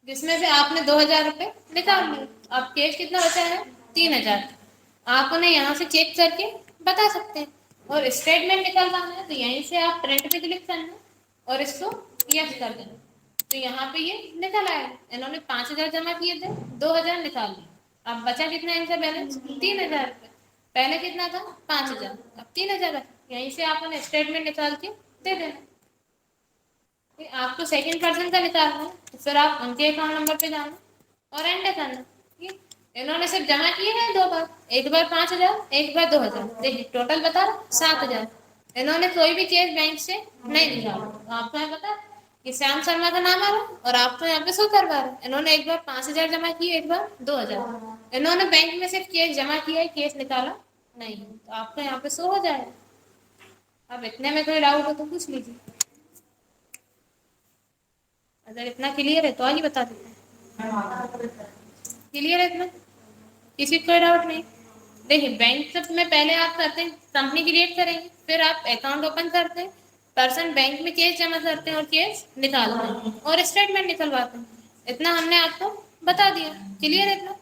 جس میں سے آپ نے 2000 روپے نکال لیے. اب کیش کتنا بچا ہے؟ 3000. آپ انہیں یہاں سے چیک کر کے بتا سکتے ہیں. اور اسٹیٹمنٹ نکلوانا ہے تو یہیں سے آپ پرنٹ پہ کلک کرنا اور اس کو یس کر دینا. تو یہاں پہ یہ نکل آئے. انہوں نے 5000 جمع کیے تھے, 2000 نکال لیے. اب بچا کتنا ان کا بیلنس؟ 3000 روپے. پہلے کتنا تھا؟ 5000. اب 3000. یہیں سے آپ انہیں اسٹیٹمنٹ نکال کے دے دینا. آپ کو سیکنڈ پرسن کا نکالنا ہے تو پھر آپ ان کے اکاؤنٹ نمبر پہ جانا اور انٹر کرنا. انہوں نے صرف جمع کیے ہیں 2 بار, ایک بار 5000, ایک بار 2000. دیکھیے ٹوٹل بتا رہا 7000. انہوں نے کوئی بھی چیز بینک سے نہیں نکالا. آپ کو پتا کہ شیام شرما کا نام آ رہا اور آپ تو یہاں پہ شو کروا رہے. انہوں نے ایک بار 5000 جمع کی, ایک بار 2000. انہوں نے بینک میں صرف کیش جمع کیا ہے, کیش نکالا نہیں. تو آپ کو یہاں پہ شو ہو جائے. اب اتنے میں کوئی ڈاؤٹ ہو تو پوچھ لیجیے. اگر اتنا کلیئر ہے تو آج ہی بتا دیتے. کلیئر ہے اتنا؟ کسی کوئی ڈاؤٹ نہیں؟ دیکھیے بینک میں پہلے آپ کرتے ہیں کمپنی کریٹ کریں گے, پھر آپ اکاؤنٹ اوپن کرتے ہیں, پرسن بینک میں کیش جمع کرتے ہیں اور کیش نکالتے ہیں اور اسٹیٹمنٹ نکلواتے ہیں. اتنا ہم نے آپ کو بتا دیا. کلیئر ہے اتنا؟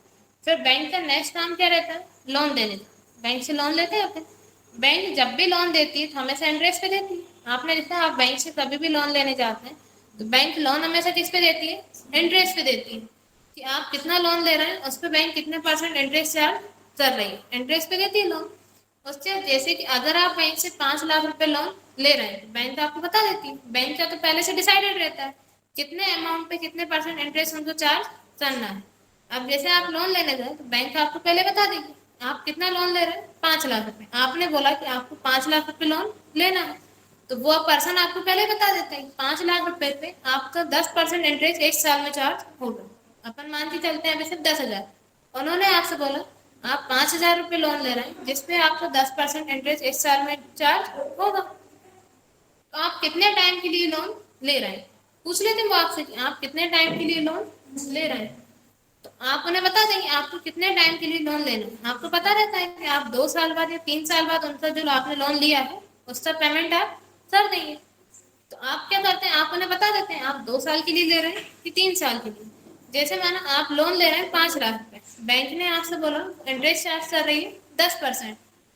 پھر بینک کا نیکسٹ کام کیا رہتا ہے؟ لون دینے کا. بینک سے لون لیتے ہیں اپنے. بینک جب بھی لون دیتی ہے تو ہمیشہ انٹرسٹ پہ دیتی ہے. آپ نے دیکھا آپ بینک سے کبھی بھی لون لینے جاتے ہیں تو بینک لون ہمیشہ کس پہ دیتی ہے؟ انٹرسٹ پہ دیتی ہے. کہ آپ کتنا لون لے رہے ہیں اس پہ بینک کتنے پرسینٹ انٹرسٹ چارج کر رہی ہے. انٹرسٹ پہ دیتی ہے لون. اس سے جیسے کہ اگر آپ بینک سے 5 لاکھ روپے لون لے رہے ہیں تو بینک آپ کو بتا دیتی ہے. بینک کا تو پہلے سے ڈیسائیڈڈ رہتا ہے کتنے اماؤنٹ پہ کتنے پرسینٹ انٹرسٹ ان کو چارج کرنا ہے. اب جیسے آپ لون لینے گئے تو بینک آپ کو پہلے بتا دیں گے آپ کتنا لون لے رہے ہیں؟ 5 لاکھ روپے. آپ نے بولا کہ آپ کو 5 لاکھ روپے لون لینا ہے تو وہ پرسن آپ کو پہلے بتا دیتے ہیں 5 لاکھ روپے پہ آپ کا 10% انٹرسٹ ایک سال میں چارج ہوگا. اپن مان کے چلتے ہیں صرف 10,000. انہوں نے آپ سے بولا آپ 5,000 روپے لون لے رہے ہیں جس پہ آپ کو 10% انٹرسٹ ایک سال میں چارج ہوگا. تو آپ کتنے ٹائم کے لیے لون لے رہے ہیں؟ پوچھ لیتے ہیں وہ آپ سے کہ آپ کتنے ٹائم کے لیے لون لے رہے ہیں. تو آپ انہیں بتا دیں گے آپ کو کتنے ٹائم کے لیے لون لینا ہے. آپ کو پتا رہتا ہے کہ آپ 2 سال بعد یا 3 سال بعد ان کا جو آپ نے لون لیا ہے اس کا پیمنٹ آپ کر دیں گے. تو آپ کیا کرتے ہیں آپ انہیں بتا دیتے ہیں آپ 2 سال کے لیے لے رہے ہیں کہ 3 سال کے لیے. جیسے مانا آپ لون لے رہے ہیں 5 لاکھ روپے, بینک نے آپ سے بولا انٹرسٹ چارج کر رہی ہے 10%,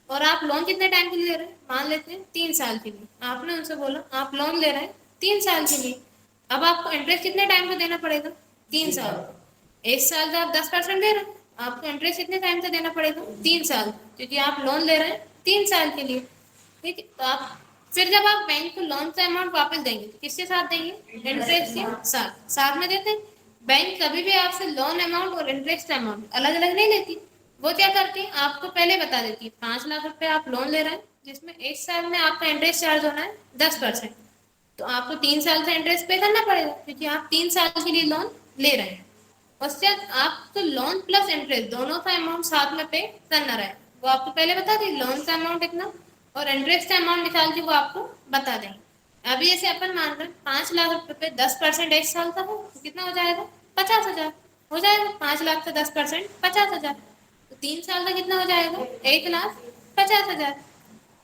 اور آپ لون کتنے ٹائم کے لیے لے رہے ہیں؟ مان لیتے ہیں 3 سال کے لیے. آپ نے ان سے بولا آپ لون لے رہے ہیں 3 سال کے لیے. اب آپ کو انٹرسٹ کتنے ٹائم پہ دینا پڑے گا؟ 3 سال. ایک سال کا آپ 10% دے رہے ہیں, آپ کو انٹرسٹ کتنے ٹائم سے دینا پڑے گا؟ 3 سال, کیونکہ آپ لون لے رہے ہیں 3 سال کے لیے. ٹھیک ہے, تو آپ پھر جب آپ بینک کو لون کا اماؤنٹ واپس دیں گے تو کس کے ساتھ دیں گے؟ انٹرسٹ کے ساتھ میں دیتے ہیں. بینک کبھی بھی آپ سے لون اماؤنٹ اور انٹرسٹ اماؤنٹ الگ الگ نہیں لیتی. وہ کیا کرتی ہے آپ کو پہلے بتا دیتی ہے 5 لاکھ روپے آپ لون لے رہے ہیں جس میں ایک سال میں آپ کا انٹرسٹ چارج ہونا ہے 10%. تو آپ کو 3 سال کا انٹرسٹ پے کرنا پڑے گا کیونکہ آپ 3 سال کے لیے لون لے رہے ہیں. اس سے آپ کو لون پلس انٹرسٹ دونوں کا اماؤنٹ ساتھ میں پے کرنا رہے. وہ آپ کو پہلے بتا دیں لون کا اماؤنٹ اتنا اور انٹرسٹ اماؤنٹ نکال کے وہ آپ کو بتا دیں. ابھی ایسے اپن مان رہے 5 لاکھ روپے پہ 10% ایک سال کا ہو تو کتنا ہو جائے گا؟ 50,000 ہو جائے گا. 5 لاکھ کا 10% 50,000. تو 3 سال کا کتنا ہو جائے گا؟ 1,50,000.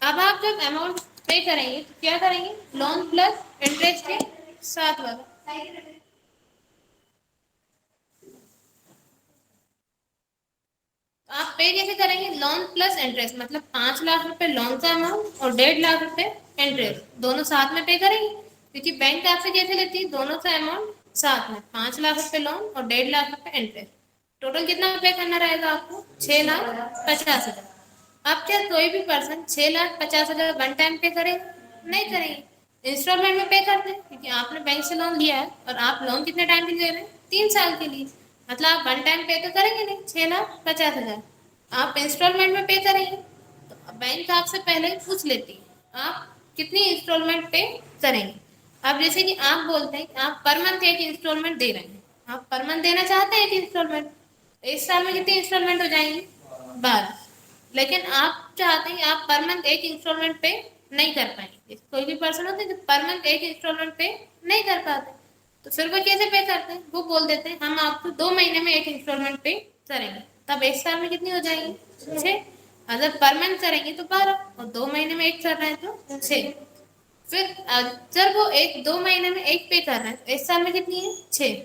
اب آپ جب اماؤنٹ پے کریں گے تو کیا کریں گے؟ لون پلس انٹرسٹ کے ساتھ والا. آپ پے کیسے کریں گے؟ لون پلس انٹرسٹ, مطلب 5 لاکھ روپے لون کا اماؤنٹ اور 1.5 لاکھ روپے انٹرسٹ دونوں ساتھ میں پے کریں گے. کیونکہ بینک آپ سے کیسے لیتی ہے؟ دونوں کا اماؤنٹ ساتھ میں 5 لاکھ روپے لون اور 1.5 لاکھ روپے انٹرسٹ. ٹوٹل کتنا پے کرنا رہے گا آپ کو؟ 6,50,000. اب کیا کوئی بھی پرسن 6,50,000 ون ٹائم پے کرے؟ نہیں کریں گے. انسٹالمنٹ میں پے کرتے ہیں کیونکہ آپ نے بینک سے لون لیا ہے اور آپ لون کتنے ٹائم کے لیے لے رہے ہیں؟ 3 سال کے لیے. مطلب آپ ون ٹائم پے تو کریں گے نہیں 6,50,000. آپ انسٹالمنٹ میں پے کریں گے تو بینک آپ سے پہلے ہی پوچھ لیتی ہے آپ کتنی انسٹالمنٹ پے کریں گے. اب جیسے کہ آپ بولتے ہیں کہ آپ پر منتھ ایک انسٹالمنٹ دے رہے ہیں, آپ پر منتھ دینا چاہتے ہیں ایک انسٹالمنٹ, ایک سال میں کتنی انسٹالمنٹ ہو جائیں گی؟ 12. لیکن آپ چاہتے ہیں آپ پر منتھ ایک انسٹالمنٹ پے نہیں کر پائیں گے. کوئی بھی پرسن ہوتا ہے جو پر منتھ ایک انسٹالمنٹ پے نہیں کر پاتے تو پھر وہ کیسے پے کرتے ہیں؟ وہ بول دیتے ہیں ہم آپ کو 2 مہینے میں ایک انسٹالمنٹ پے کریں گے. تب ایک سال میں کتنی ہو جائیں گی؟ 6. اگر پر منتھ کریں گے تو 12 اور 2 مہینے میں ایک کر رہے ہیں تو 6. پھر جب وہ 2 مہینے میں ایک پے کر رہے ہیں تو ایک سال میں کتنی ہے؟ 6.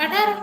18,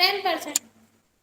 10%।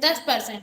10%,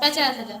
50,000।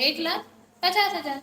1,50,000।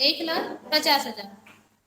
1,50,000।